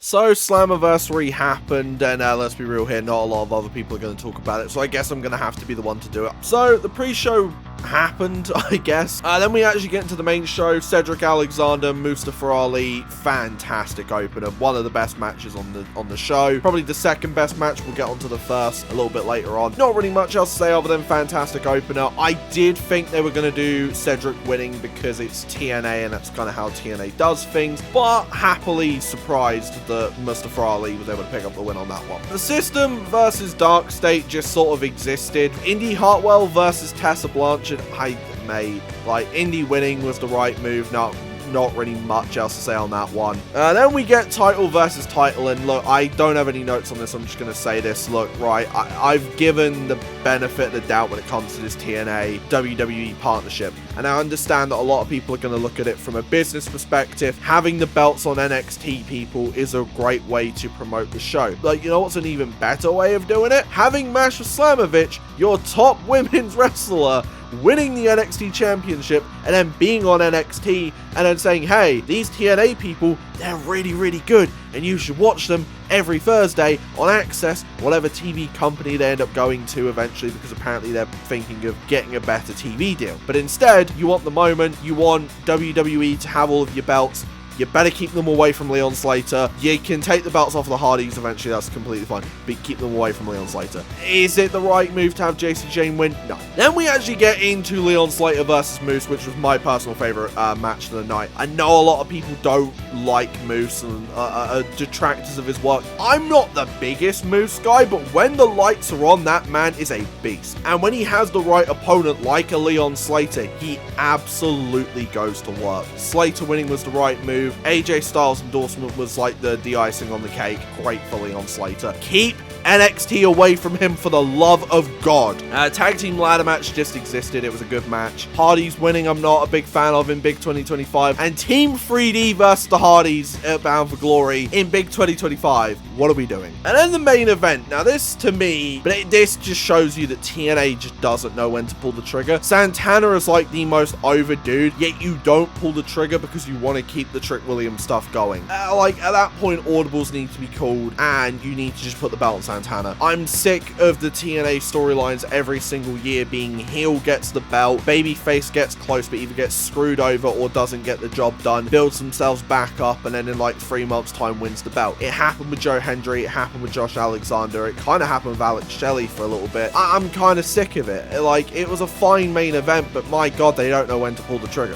So Slammiversary happened, and let's be real here, not a lot of other people are going to talk about it, so I guess I'm going to have to be the one to do it. So the pre-show happened, I guess. Then we actually get into the main show. Cedric Alexander, Mustafa Ali, fantastic opener. One of the best matches on the show. Probably the second best match. We'll get onto the first a little bit later on. Not really much else to say other than fantastic opener. I did think they were going to do Cedric winning because it's TNA and that's kind of how TNA does things, but happily surprised that Mustafa Ali was able to pick up the win on that one. The System versus Dark State just sort of existed. Indy Hartwell versus Tessa Blanchard. Indy winning was the right move. Not really much else to say on that one. Then we get title versus title, and look, I don't have any notes on this. I'm just going to say this. Look, right, I've given the benefit of the doubt when it comes to this TNA WWE partnership, and I understand that a lot of people are going to look at it from a business perspective. Having the belts on NXT people is a great way to promote the show. Like, you know what's an even better way of doing it? Having Masha Slamovich, your top women's wrestler, winning the NXT Championship and then being on NXT and then saying, hey, these TNA people, they're really, really good and you should watch them every Thursday on Access, whatever TV company they end up going to eventually, because apparently they're thinking of getting a better TV deal. But instead, you want the moment, you want WWE to have all of your belts. You better keep them away from Leon Slater. You can take the belts off the Hardys eventually, that's completely fine, but keep them away from Leon Slater. Is it the right move to have JC Jane win? No. Then we actually get into Leon Slater versus Moose, which was my personal favorite match of the night. I know a lot of people don't like Moose and are detractors of his work. I'm not the biggest Moose guy, but when the lights are on, that man is a beast. And when he has the right opponent like a Leon Slater, he absolutely goes to work. Slater winning was the right move. AJ Styles' endorsement was like the icing on the cake. Great for Leon Slater. Keep NXT away from him for the love of God. Tag team ladder match just existed. It was a good match. Hardys winning, I'm not a big fan of in Big 2025. And Team 3D versus the Hardys at Bound for Glory in Big 2025. What are we doing? And then the main event. Now this to me, this just shows you that TNA just doesn't know when to pull the trigger. Santana is like the most over dude, yet you don't pull the trigger because you want to keep the Trick Williams stuff going. Like at that point, audibles need to be called and you need to just put the belt on Santana. I'm sick of the TNA storylines every single year being heel gets the belt, babyface gets close but either gets screwed over or doesn't get the job done, builds themselves back up, and then in like 3 months time wins the belt. It happened with Joe Hendry, it happened with Josh Alexander, it kind of happened with Alex Shelley for a little bit. I'm kind of sick of it. Like, it was a fine main event, but my god, they don't know when to pull the trigger.